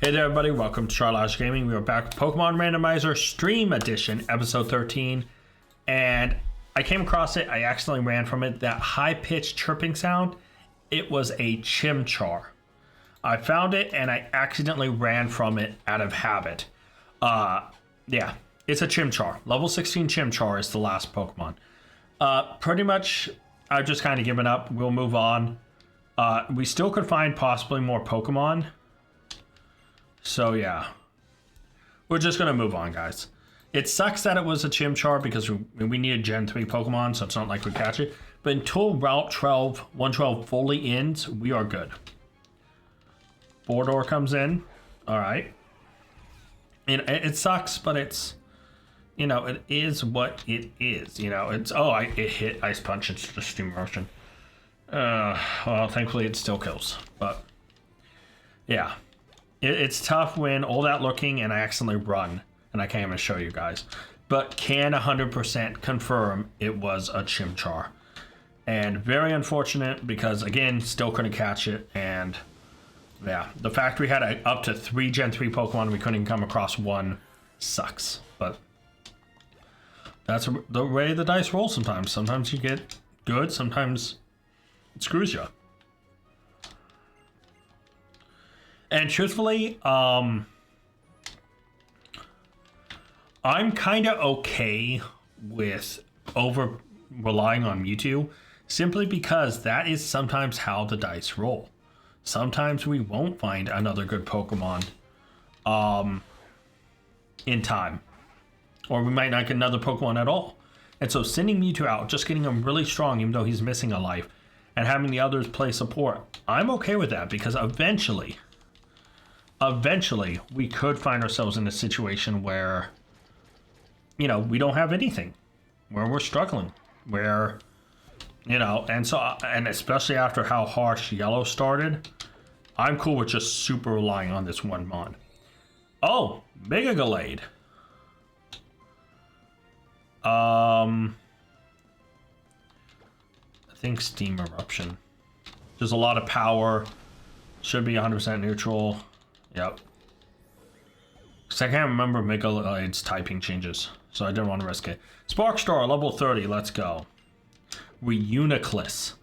Hey there everybody, welcome to Charlotte Gaming. We are back with Pokemon Randomizer Stream Edition, episode 13. And I came across it, I accidentally ran from it. That high-pitched chirping sound, it was a Chimchar. I found it and I accidentally ran from it out of habit. Yeah, it's a Chimchar. Level 16 Chimchar is the last Pokemon. Pretty much, I've just kind of given up. We'll move on. We still could find possibly more Pokemon. So yeah, we're just gonna move on, guys. It sucks that it was a Chimchar because we needed Gen 3 Pokemon, so it's not like we catch it. But until Route 112 fully ends, we are good. Bordor comes in, all right. And it sucks, but it's, you know, it is what it is. You know, it's it hit Ice Punch. It's just immersion. Well, thankfully it still kills, but yeah. It's tough when all that looking and I accidentally run and I can't even show you guys. But can 100% confirm it was a Chimchar. And very unfortunate because, again, still couldn't catch it. And yeah, the fact we had up to 3 Gen 3 Pokemon, we couldn't come across one, sucks. But that's the way the dice roll sometimes. Sometimes you get good, sometimes it screws you. And truthfully, I'm kind of okay with over relying on Mewtwo simply because that is sometimes how the dice roll. Sometimes we won't find another good Pokemon in time. Or we might not get another Pokemon at all. And so sending Mewtwo out, just getting him really strong even though he's missing a life, and having the others play support, I'm okay with that because eventually we could find ourselves in a situation where, you know, we don't have anything, where we're struggling, where, you know, and especially after how harsh Yellow started, I'm cool with just super relying on this one mod. Oh, Mega Gallade. I think Steam Eruption. There's a lot of power. Should be 100% neutral. Yep. Because I can't remember Mega Gallade's typing changes, so I didn't want to risk it. Sparkstar, level 30, let's go. Reuniclus,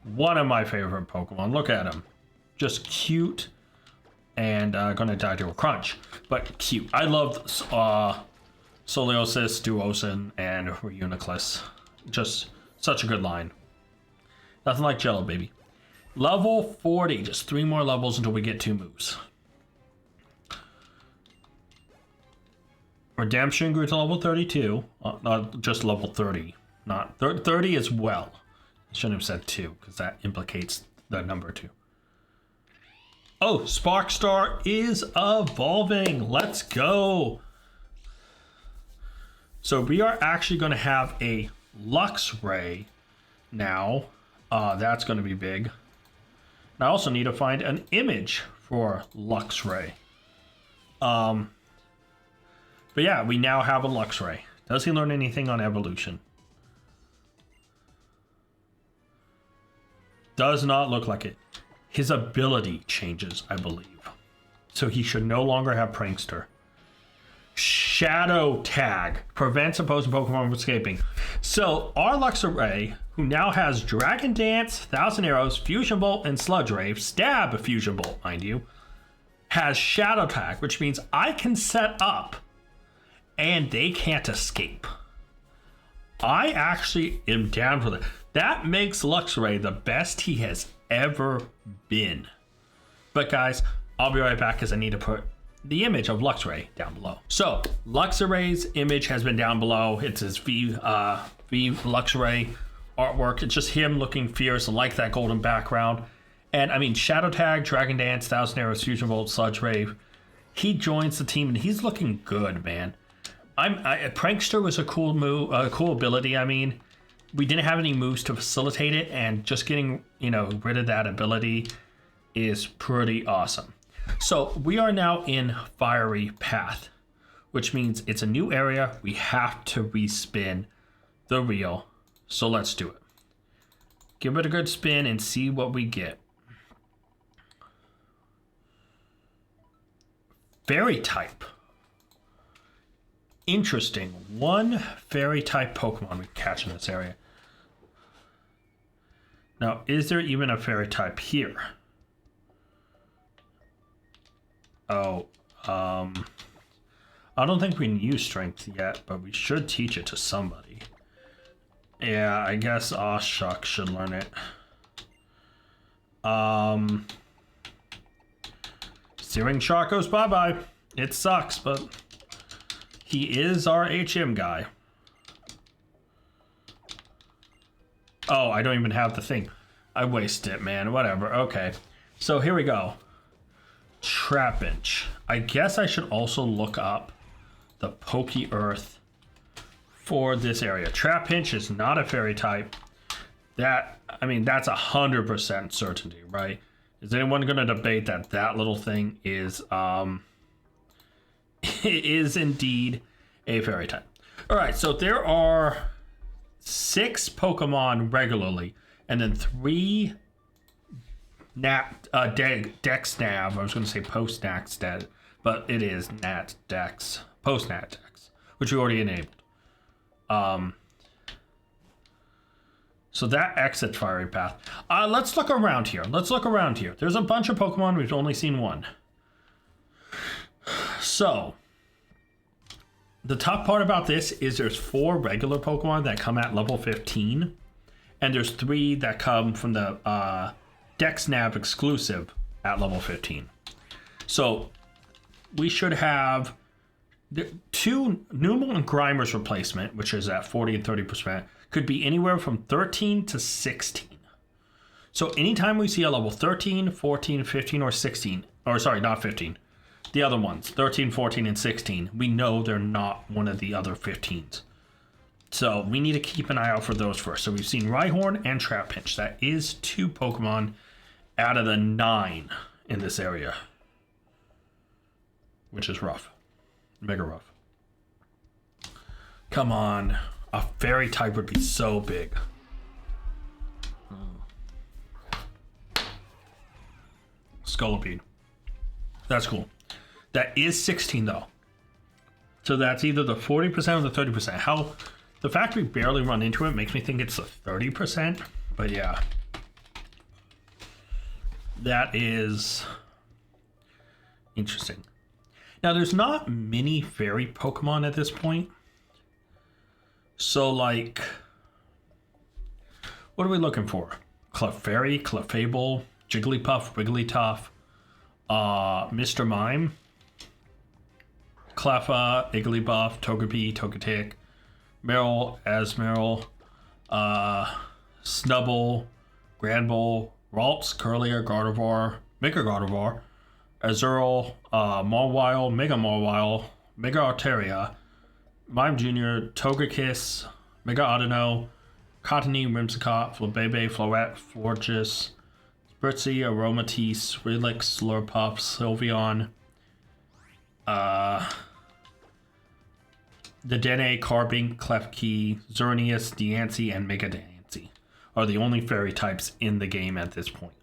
one of my favorite Pokemon. Look at him. Just cute and gonna die to a crunch, but cute. I love Scoliosis, Duosin, and Reuniclus. Just such a good line. Nothing like Jello, baby. Level 40, just 3 more levels until we get 2 moves. Redemption grew to level 32, not just level 30, not 30 as well. I shouldn't have said 2 because that implicates the number 2. Oh, Sparkstar is evolving. Let's go. So we are actually going to have a Luxray now. That's going to be big. And I also need to find an image for Luxray. But yeah, we now have a Luxray. Does he learn anything on evolution? Does not look like it. His ability changes, I believe. So he should no longer have Prankster. Shadow Tag prevents opposing Pokemon from escaping. So our Luxray, who now has Dragon Dance, Thousand Arrows, Fusion Bolt, and Sludge Wave, Stab a Fusion Bolt, mind you, has Shadow Tag, which means I can set up and they can't escape. I actually am down for that. That makes Luxray the best he has ever been. But guys, I'll be right back because I need to put the image of Luxray down below. So Luxray's image has been down below. It's his V Luxray artwork. It's just him looking fierce. I like that golden background. And I mean, Shadow Tag, Dragon Dance, Thousand Arrows, Fusion Bolt, Sludge Wave. He joins the team and he's looking good, man. Prankster was a cool move, cool ability. I mean, we didn't have any moves to facilitate it, and just getting, you know, rid of that ability is pretty awesome. So we are now in Fiery Path, which means it's a new area. We have to respin the reel. So let's do it. Give it a good spin and see what we get. Fairy type. Interesting. One fairy type Pokemon we catch in this area. Now, is there even a fairy type here? Oh, I don't think we can use strength yet, but we should teach it to somebody. Yeah, I guess Shuck should learn it. Searing Shark goes bye-bye. It sucks, but he is our HM guy. Oh, I don't even have the thing. I wasted it, man. Whatever. Okay. So here we go. Trapinch. I guess I should also look up the Poke Earth for this area. Trapinch is not a fairy type. That's 100% certainty, right? Is anyone going to debate that that little thing is is indeed a fairy type? All right, so there are 6 Pokemon regularly, and then 3 Dex Nav. I was going to say Post Nax Dead, but it is Nat Dex, Post Nat Dex, which we already enabled. So that exits Fiery Path. Let's look around here. There's a bunch of Pokemon. We've only seen one. So the tough part about this is there's 4 regular Pokemon that come at level 15, and there's 3 that come from the Dex Nav exclusive at level 15. So we should have 2 Numel and Grimer's replacement, which is at 40 and 30%, could be anywhere from 13 to 16. So anytime we see a level 13, 14, 15, or 16, or sorry, not 15, the other ones, 13, 14, and 16, we know they're not one of the other 15s. So we need to keep an eye out for those first. So we've seen Rhyhorn and Trapinch. That is 2 Pokemon out of the 9 in this area, which is rough. Mega rough. Come on. A fairy type would be so big. Scolipede. That's cool. That is 16 though. So that's either the 40% or the 30%. The fact we barely run into it makes me think it's the 30%. But yeah. That is interesting. Now there's not many fairy Pokemon at this point. So, like, what are we looking for? Clefairy, Clefable, Jigglypuff, Wigglytuff, Mr. Mime, Cleffa, Igglybuff, Togepi, Togetic, Meryl, Asmeryl, Snubbull, Granbull, Ralts, Curlier, Gardevoir, Mega Gardevoir, Azurill, Mawile, Mega Mawile, Mega Arteria, Mime Jr., Togekiss, Mega Audino, Cottony, Whimsicott, Flabebe, Floette, Florges, Spritzee, Aromatisse, Relix, Slurpuff, Sylveon, Dedenne, Carbink, Klefki, Xerneas, Diancie, and Mega Diancie are the only fairy types in the game at this point.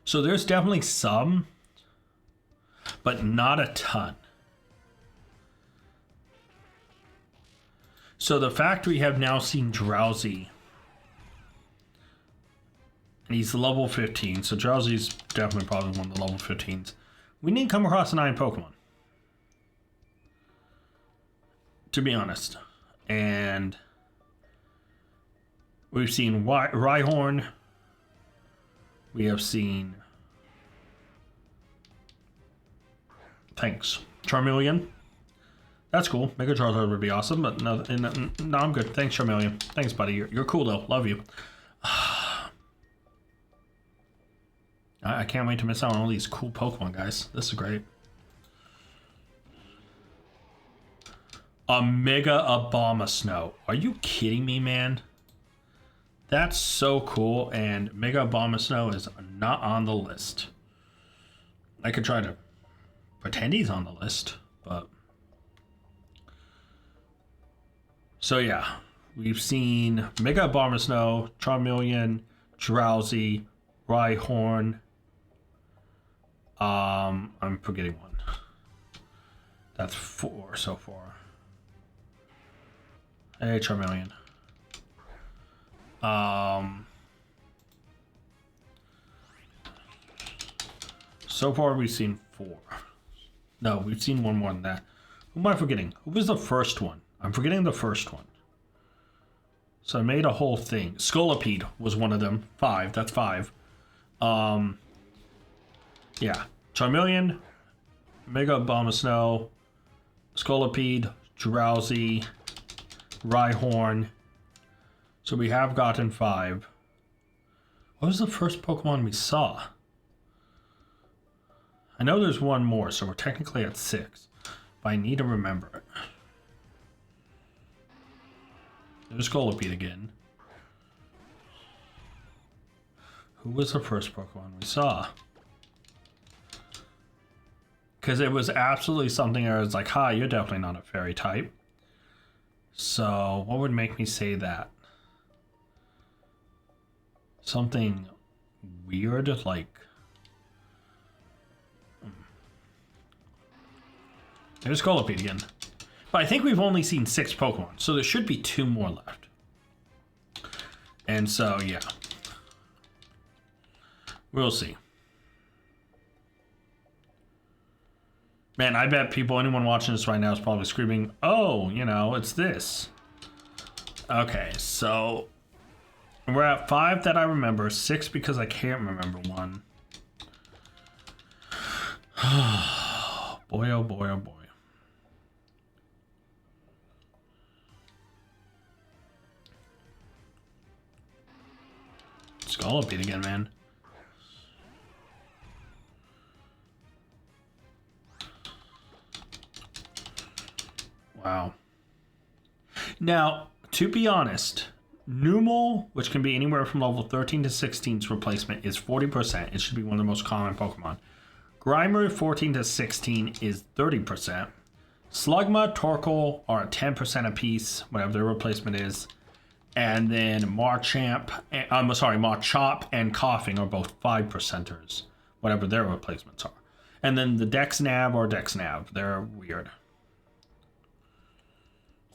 So there's definitely some, but not a ton. So the fact we have now seen Drowsy, and he's level 15, so Drowsy's definitely probably one of the level 15s. We need to come across 9 Pokemon, to be honest. And we've seen Rhyhorn. We have seen... Thanks. Charmeleon. That's cool. Mega Charizard would be awesome, but no, I'm good. Thanks, Charmeleon. Thanks, buddy. You're cool, though. Love you. I can't wait to miss out on all these cool Pokemon, guys. This is great. A Mega Abomasnow. Are you kidding me, man? That's so cool, and Mega Abomasnow is not on the list. I could try to pretend he's on the list, but... So yeah, we've seen Mega Abomasnow, Charmeleon, Drowsy, Rhyhorn, I'm forgetting one. That's 4 so far. Hey, Charmeleon. So far we've seen 4. No, we've seen one more than that. Who am I forgetting? Who was the first one? I'm forgetting the first one. So I made a whole thing. Scolipede was one of them. 5. That's 5. Yeah. Charmeleon, Mega Bomb of Snow, Scolipede, Drowsy, Rhyhorn. So we have gotten 5. What was the first Pokemon we saw? I know there's one more, so we're technically at 6. But I need to remember it. There's Scolipede again. Who was the first Pokemon we saw? Because it was absolutely something I was like, hi, you're definitely not a fairy type. So, what would make me say that? Something weird, like... There's Scolipede again. But I think we've only seen 6 Pokemon, so there should be 2 more left. And so, yeah. We'll see. Man, I bet anyone watching this right now is probably screaming, oh, you know, it's this. Okay, so we're at 5 that I remember, 6 because I can't remember one. Boy, oh boy, oh boy. Scolipede again, man. Wow. Now, to be honest, Numel, which can be anywhere from level 13 to 16's replacement, is 40%. It should be one of the most common Pokemon. Grimer, 14 to 16, is 30%. Slugma, Torkoal are at 10% apiece, whatever their replacement is. And then Marchop and Coughing are both 5%ers, whatever their replacements are. And then the Dexnav or Dexnav, they're weird.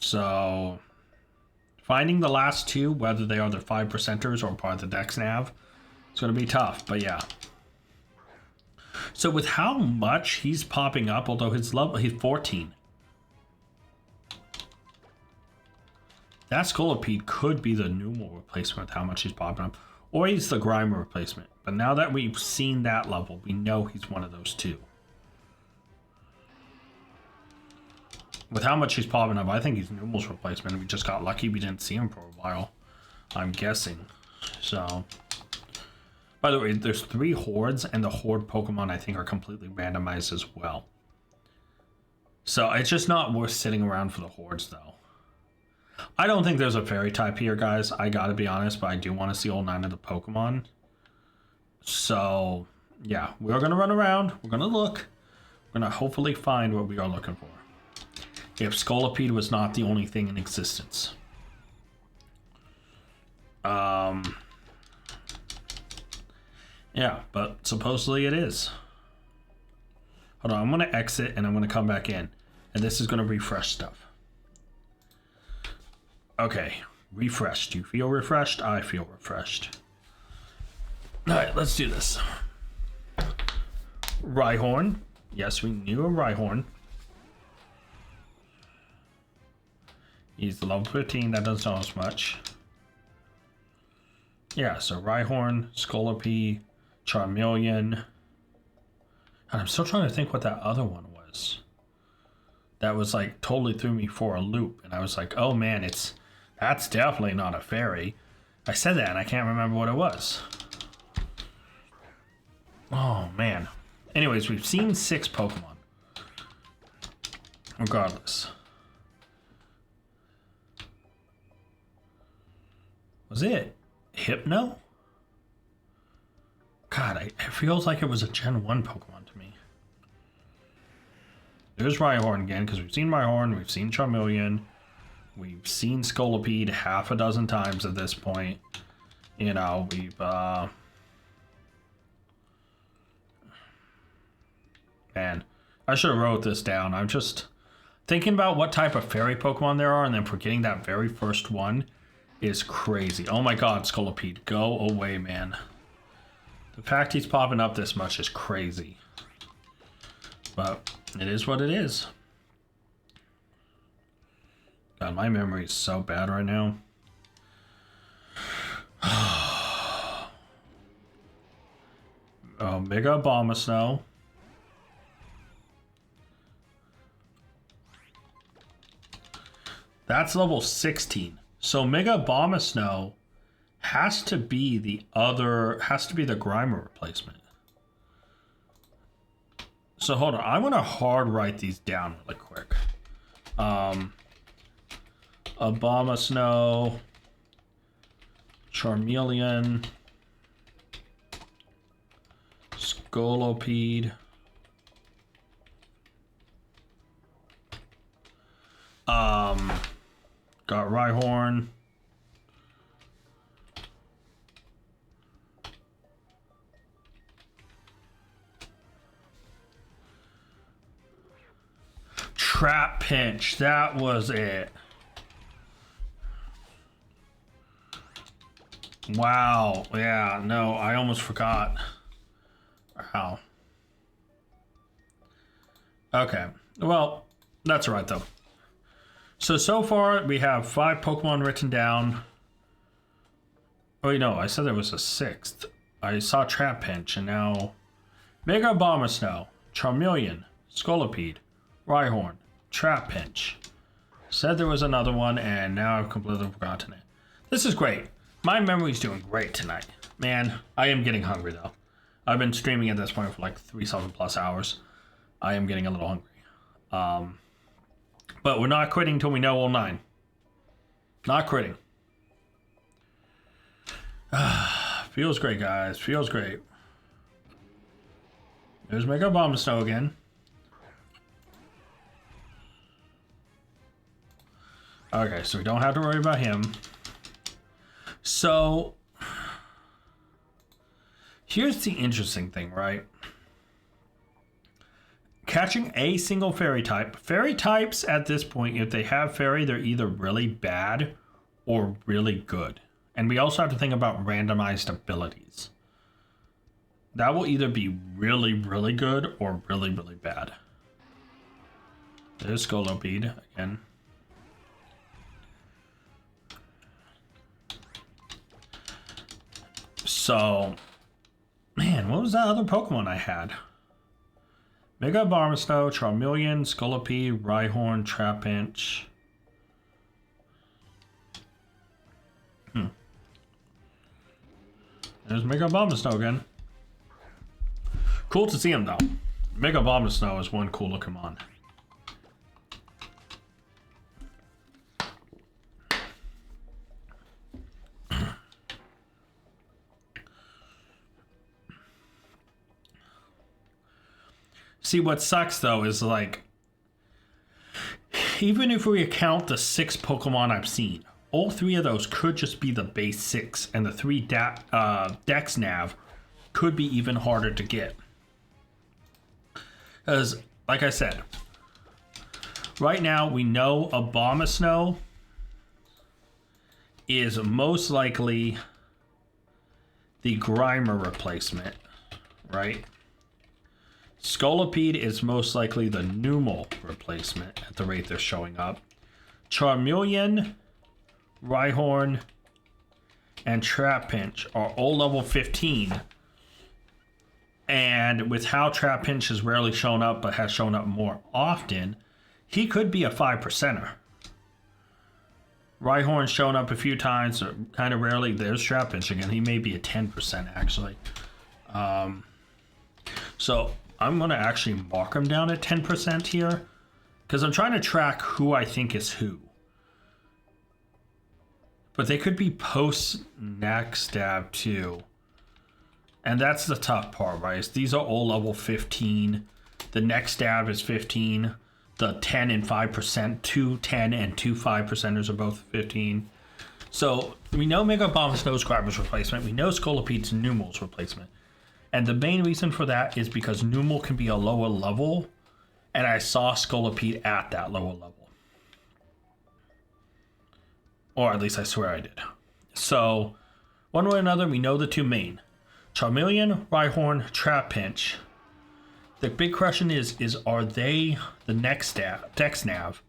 So, finding the last 2, whether they are the 5%ers or part of the Dexnav, it's going to be tough, but yeah. So with how much he's popping up, although he's 14. That Scolipede could be the Numel replacement with how much he's popping up. Or he's the Grimer replacement. But now that we've seen that level, we know he's one of those 2. With how much he's popping up, I think he's Numel's replacement. We just got lucky we didn't see him for a while. I'm guessing. So, by the way, there's 3 Hordes, and the Horde Pokemon I think are completely randomized as well. So it's just not worth sitting around for the Hordes, though. I don't think there's a fairy type here, guys. I gotta be honest, but I do want to see all 9 of the Pokemon. So, yeah, we're gonna run around. We're gonna look. We're gonna hopefully find what we are looking for. If Scolipede was not the only thing in existence. Yeah, but supposedly it is. Hold on, I'm gonna exit and I'm gonna come back in. And this is gonna refresh stuff. Okay, refreshed. Do you feel refreshed? I feel refreshed. Alright, let's do this. Rhyhorn. Yes, we knew a Rhyhorn. He's level 15, that doesn't tell us much. Yeah, so Rhyhorn, Scolipede, Charmeleon. And I'm still trying to think what that other one was. That was like totally threw me for a loop. And I was like, oh man, that's definitely not a fairy. I said that and I can't remember what it was. Oh man. Anyways, we've seen 6 Pokemon. Regardless. Was it Hypno? God, it feels like it was a Gen 1 Pokemon to me. There's Rhyhorn again, because we've seen Rhyhorn, we've seen Charmeleon, we've seen Scolipede half a dozen times at this point. You know, we've, Man, I should have wrote this down. I'm just thinking about what type of fairy Pokemon there are, and then forgetting that very first one is crazy. Oh my god, Scolipede, go away, man. The fact he's popping up this much is crazy. But it is what it is. God, my memory is so bad right now. Oh, Mega Abomasnow. That's level 16. So Mega Abomasnow has to be the Grimer replacement. So hold on, I want to hard write these down really quick. Abomasnow, Charmeleon, Scolipede, got Rhyhorn, Trap Pinch, that was it. Wow, yeah, no, I almost forgot. Wow. Okay, well, that's all right though. So far we have 5 Pokemon written down. Oh, wait, no, I said there was a 6th. I saw Trap Pinch, and now Mega Abomasnow, Charmeleon, Scolipede, Rhyhorn, Trap Pinch. Said there was another one, and now I've completely forgotten it. This is great. My memory's doing great tonight. Man, I am getting hungry though. I've been streaming at this point for like 3+ hours. I am getting a little hungry. But we're not quitting until we know all 9. Not quitting. Feels great, guys. Feels great. There's Mega Abomasnow again. Okay, so we don't have to worry about him. So, here's the interesting thing, right? Catching a single fairy type. Fairy types at this point, if they have fairy, they're either really bad or really good. And we also have to think about randomized abilities. That will either be really, really good or really, really bad. There's Scolipede again. So, man, what was that other Pokemon I had? Mega Abomasnow, Charmeleon, Scolipede, Rhyhorn, Trap Pinch. There's Mega Abomasnow again. Cool to see him though. Mega Abomasnow is one cool looking mon. See, what sucks though is like, even if we account the 6 Pokemon I've seen, all 3 of those could just be the base 6, and the 3 Dex Nav could be even harder to get. Because, like I said, right now we know Abomasnow is most likely the Grimer replacement, right? Scolipede is most likely the Numel replacement at the rate they're showing up. Charmeleon, Rhyhorn, and Trap Pinch are all level 15. And with how Trap Pinch has rarely shown up but has shown up more often, he could be a 5%er. Rhyhorn's shown up a few times, kind of rarely. There's Trap Pinch again. He may be a 10% actually. So I'm going to actually mark him down at 10% here, because I'm trying to track who I think is who. But they could be post next stab too. And that's the tough part, right? These are all level 15. The next stab is 15. The 10 and 5%, 2 10 and 2 5%ers are both 15. So we know Mega Abomasnow's Grimer's replacement. We know Scolipede's Numel's replacement. And the main reason for that is because Numal can be a lower level, and I saw Scolipede at that lower level. Or at least I swear I did. So, one way or another, we know the two main. Charmeleon, Rhyhorn, Trapinch. The big question is are they the next Dex Nav?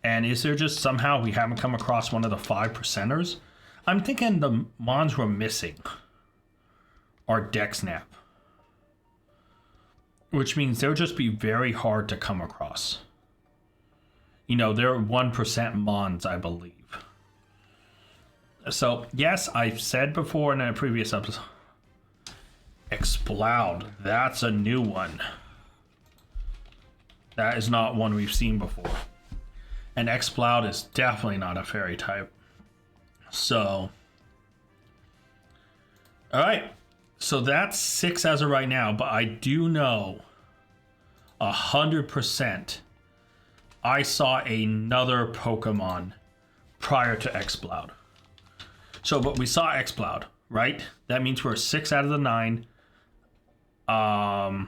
And is there just somehow we haven't come across one of the 5%ers? I'm thinking the Mons we're missing are Dex Nav. Which means they'll just be very hard to come across. You know, they're 1% Mons, I believe. So, yes, I've said before in a previous episode, Exploud, that's a new one. That is not one we've seen before. And Exploud is definitely not a fairy type. So, alright. So that's 6 as of right now, but I do know 100% I saw another Pokemon prior to Exploud. So, but we saw Exploud, right? That means we're 6 out of the 9. I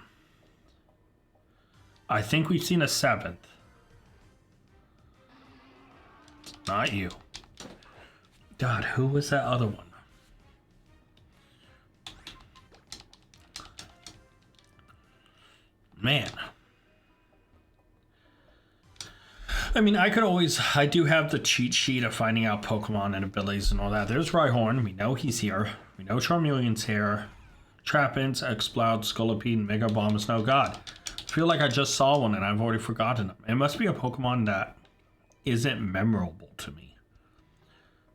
think we've seen a 7th. Not you. God, who was that other one? Man. I mean, I do have the cheat sheet of finding out Pokemon and abilities and all that. There's Rhyhorn. We know he's here. We know Charmeleon's here. Trapinch, Exploud, Scolipede, and Mega Bomb is no god. I feel like I just saw one and I've already forgotten him. It must be a Pokemon that isn't memorable to me.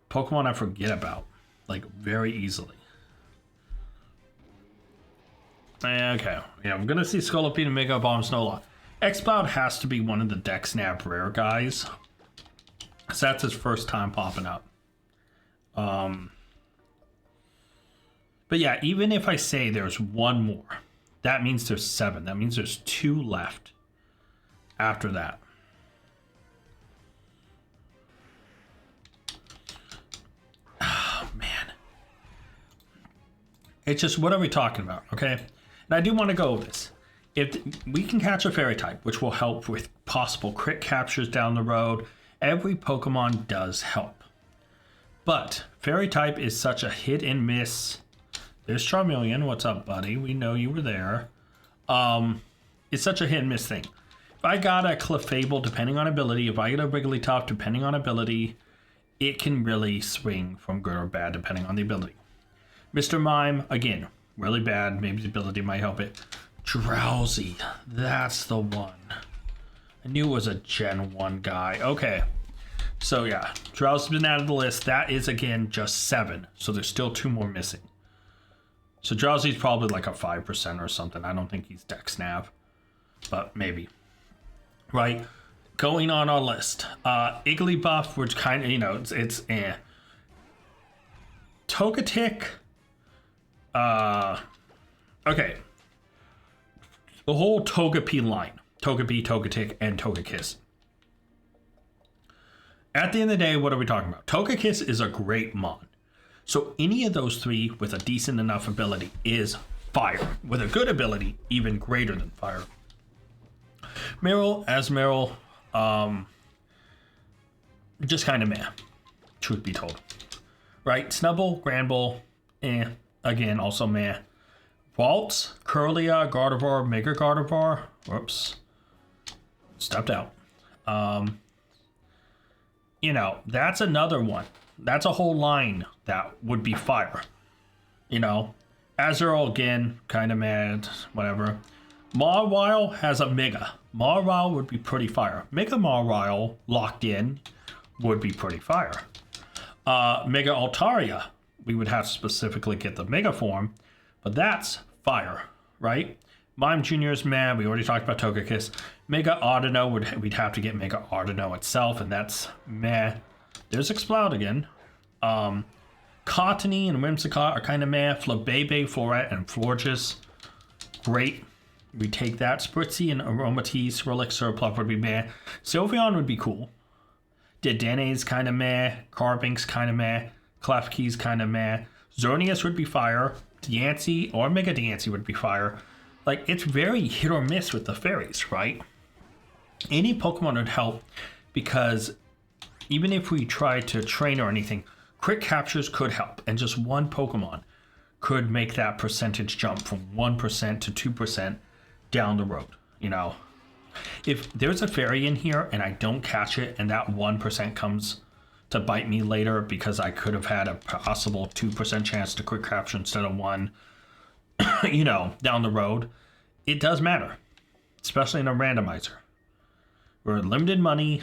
Pokemon I forget about, like, very easily. Okay, yeah, I'm gonna see Scolipede and Mega Bomb Snowlock. Exploud has to be one of the Dex Nav rare guys. So that's his first time popping up. But yeah, even if I say there's one more, that means there's 7. That means there's 2 left after that. Oh, man. It's just, what are we talking about, okay? And I do want to go over this. If we can catch a fairy type, which will help with possible crit captures down the road, every Pokemon does help. But fairy type is such a hit and miss. There's Charmeleon. What's up, buddy? We know you were there. It's such a hit and miss thing. If I got a Clefable, depending on ability, if I get a Wigglytuff, depending on ability, it can really swing from good or bad, depending on the ability. Mr. Mime, again, really bad. Maybe the ability might help it. Drowsy, that's the one. I knew it was a Gen 1 guy. Okay, so yeah, Drowsy's been added to the list. That is, again, just 7, so there's still 2 more missing. So Drowsy's probably like a 5% or something. I don't think he's Dex Nav, but maybe. Right, going on our list. Igglybuff, which kind of, you know, it's eh. Togetic, okay. The whole Togepi line, Togepi, Togetic, and Togekiss. At the end of the day, what are we talking about? Togekiss is a great Mon. So any of those 3 with a decent enough ability is fire. With a good ability, even greater than fire. Meryl, Asmeryl, just kind of meh, truth be told. Right, Snubbull, Granbull, again, also meh. Waltz, Kirlia, Gardevoir, Mega Gardevoir. Whoops. Stepped out. You know, that's another one. That's a whole line that would be fire. You know, Azurill, again, kind of mad, whatever. Mawile has a Mega. Mawile would be pretty fire. Mega Mawile locked in would be pretty fire. Mega Altaria, we would have to specifically get the Mega form, but that's fire, right? Mime Jr. is mad. We already talked about Togekiss. Mega Audino, we'd have to get Mega Audino itself, and that's meh. There's Exploud again. Cottony and Whimsicott are kind of meh. Flabebe, Floret, and Florges, great. We take that. Spritzy and Aromatisse, Relic, Surpluff would be meh. Sylveon would be cool. Dedene's kind of meh. Carbink's kind of meh. Klefki's kind of meh. Xerneas would be fire. Diancie or Mega Diancie would be fire. Like, it's very hit or miss with the fairies, right? Any Pokemon would help because even if we try to train or anything, quick captures could help. And just one Pokemon could make that percentage jump from 1% to 2% down the road, you know? If there's a fairy in here and I don't catch it and that 1% comes to bite me later because I could have had a possible 2% chance to quick capture instead of 1, you know, down the road, it does matter, especially in a randomizer. We're limited money,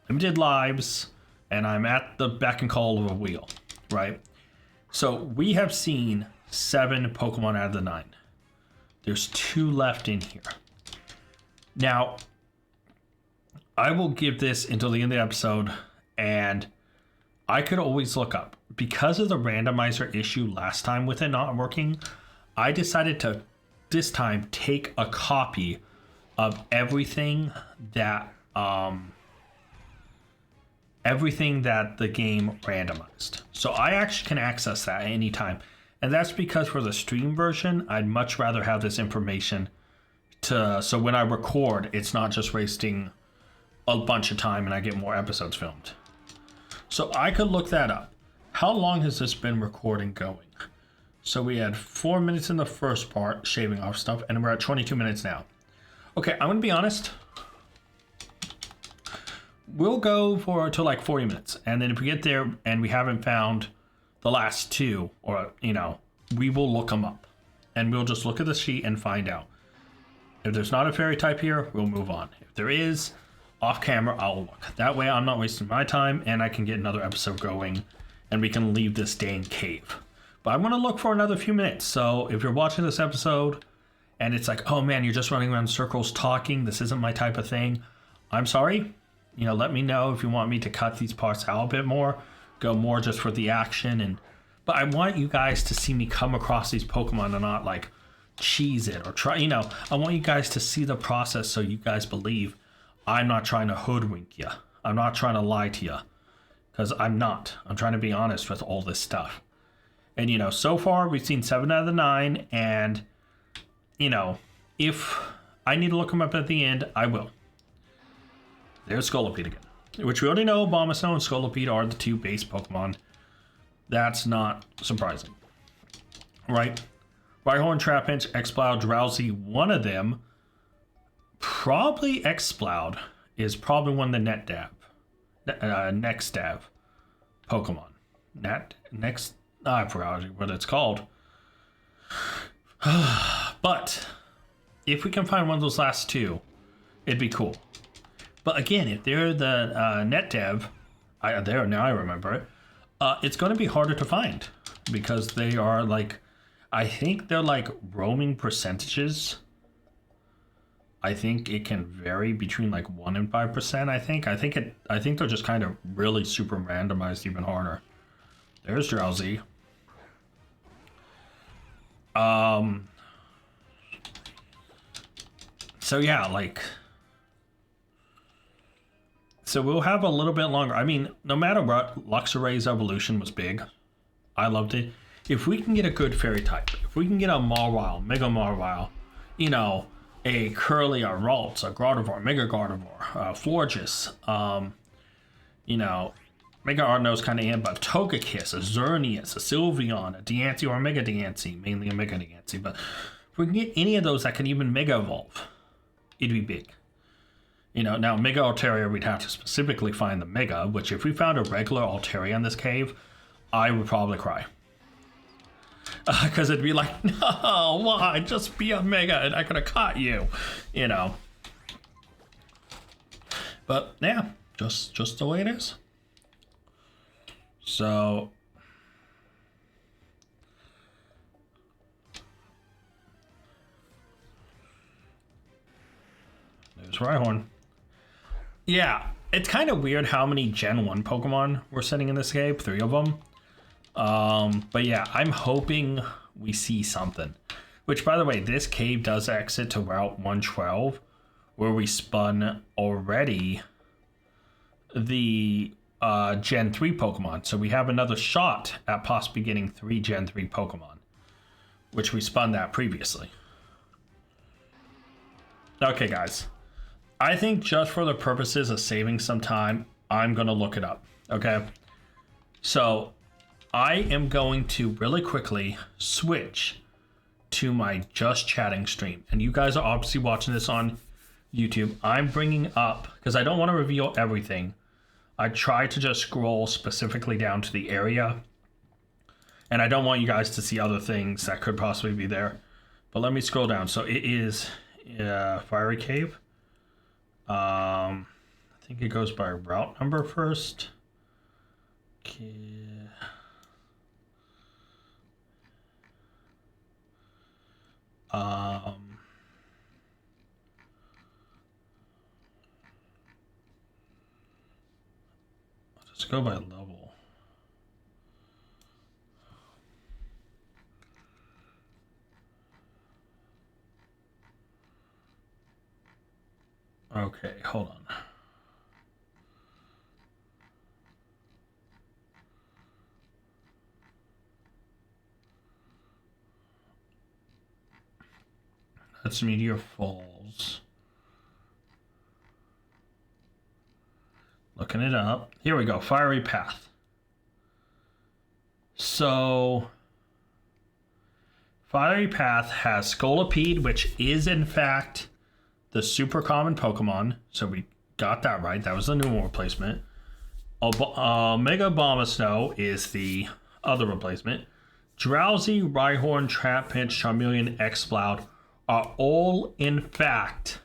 limited lives, and I'm at the beck and call of a wheel, right? So we have seen 7 Pokemon out of the 9. There's 2 left in here. Now, I will give this until the end of the episode, and I could always look up. Because of the randomizer issue last time with it not working, I decided to, this time, take a copy of everything that the game randomized. So I actually can access that at any time. And that's because for the stream version, I'd much rather have this information so when I record, it's not just wasting a bunch of time and I get more episodes filmed. So I could look that up. How long has this been recording going? So we had 4 minutes in the first part, shaving off stuff, and we're at 22 minutes now. Okay, I'm gonna be honest. We'll go to like 40 minutes, and then if we get there and we haven't found the last 2, or, you know, we will look them up. And we'll just look at the sheet and find out. If there's not a fairy type here, we'll move on. If there is, off camera, I'll look. That way I'm not wasting my time and I can get another episode going and we can leave this dang cave. But I'm going to look for another few minutes. So if you're watching this episode and it's like, oh man, you're just running around in circles talking, this isn't my type of thing, I'm sorry. You know, let me know if you want me to cut these parts out a bit more, go more just for the action. But I want you guys to see me come across these Pokemon and not like cheese it or try, you know, I want you guys to see the process so you guys believe I'm not trying to hoodwink you. I'm not trying to lie to you, because I'm not. I'm trying to be honest with all this stuff. And, you know, so far we've seen 7 out of the 9, and, you know, if I need to look them up at the end, I will. There's Scolipede again, which we already know Abomasnow and Scolipede are the 2 base Pokemon. That's not surprising, right? Rhyhorn, Trapinch, Exploud, Drowsy, one of them, probably Exploud, is probably one of the next dab Pokemon. I forgot what it's called. But if we can find one of those last 2, it'd be cool. But again, if they're the net dev, now I remember it, it's going to be harder to find because they are like, I think they're like roaming percentages. I think it can vary between like 1 and 5%. I think they're just kind of really super randomized even harder. There's Drowsy. So yeah, like, so we'll have a little bit longer. I mean, no matter what, Luxuray's evolution was big. I loved it. If we can get a good fairy type, if we can get a Mawile, Mega Mawile, you know, a Curly, a Ralts, a Gardevoir, Mega Gardevoir, Florges, you know, Mega Ardenno's kind of in, but Togekiss, a Xerneas, a Sylveon, a Diancie or a Mega Diancie, mainly a Mega Diancie. But if we can get any of those that can even Mega Evolve, it'd be big. You know, now Mega Altaria, we'd have to specifically find the Mega, which if we found a regular Altaria in this cave, I would probably cry. Because it'd be like, no, why? Just be a Mega and I could have caught you, you know. But yeah, just the way it is. So there's Rhyhorn. Yeah, it's kind of weird how many Gen 1 Pokemon we're sitting in this cave, 3 of them. But yeah, I'm hoping we see something. Which, by the way, this cave does exit to Route 112, where we spun already the Gen 3 Pokemon. So we have another shot at possibly getting 3 Gen 3 Pokemon. which we spun that previously. Okay, guys. I think just for the purposes of saving some time, I'm going to look it up. Okay. So I am going to really quickly switch to my just chatting stream. And you guys are obviously watching this on YouTube. I'm bringing up, because I don't want to reveal everything. I try to just scroll specifically down to the area. And I don't want you guys to see other things that could possibly be there. But let me scroll down. So it is Fiery Cave. I think it goes by route number first. Okay. Let's go by level. Okay, hold on. That's Meteor Falls. Looking it up. Here we go. Fiery Path. So, Fiery Path has Scolipede, which is in fact the super common Pokemon. So we got that right. That was the new replacement. Mega Abomasnow is the other replacement. Drowsy, Rhyhorn, Trapinch, Charmeleon, Exploud are all in fact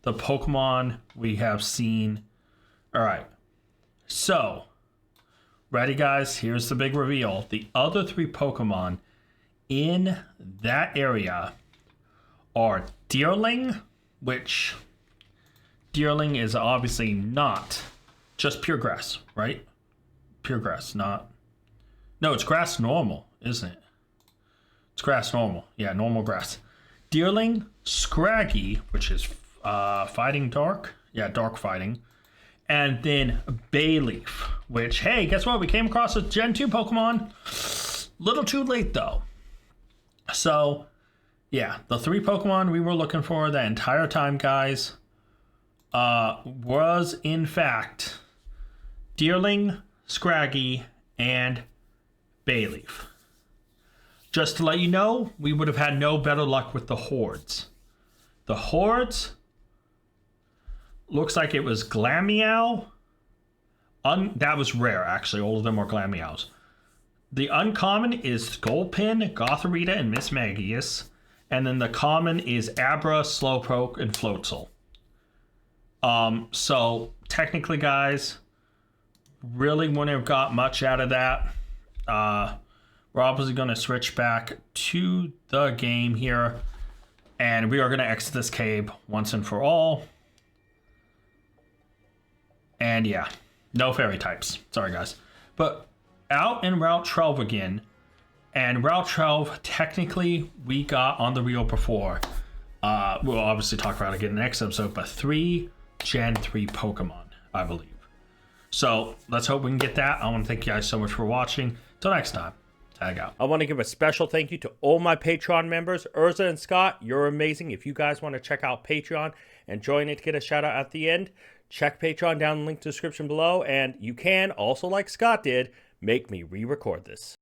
the Pokemon we have seen. All right, so ready, guys? Here's the big reveal. The other three Pokemon in that area are Deerling, which Deerling is obviously not just pure grass, right? Pure grass, not... No, it's grass normal, isn't it? It's grass normal. Yeah, normal grass. Deerling, Scraggy, which is fighting dark. Yeah, dark fighting. And then Bayleaf, which, hey, guess what? We came across a Gen 2 Pokemon. Little too late, though. So, yeah, the three Pokemon we were looking for the entire time, guys, was, in fact, Deerling, Scraggy, and Bayleaf. Just to let you know, we would have had no better luck with the Hordes. The Hordes... looks like it was Glameow. That was rare, actually. All of them are Glameows. The uncommon is Scolpin, Gothorita, and Mismagius. And then the common is Abra, Slowpoke, and Floatzel. So, technically, guys, really wouldn't have got much out of that. We're obviously going to switch back to the game here. And we are going to exit this cave once and for all. And yeah, no fairy types. Sorry, guys. But out in Route 12 again. And Route 12, technically, we got on the reel before. We'll obviously talk about it again in the next episode. But 3 Gen 3 Pokemon, I believe. So let's hope we can get that. I want to thank you guys so much for watching. Till next time. Tag out. I want to give a special thank you to all my Patreon members. Urza and Scott, you're amazing. If you guys want to check out Patreon and join it to get a shout out at the end, check Patreon down in the link description below, and you can also, like Scott did, make me re-record this.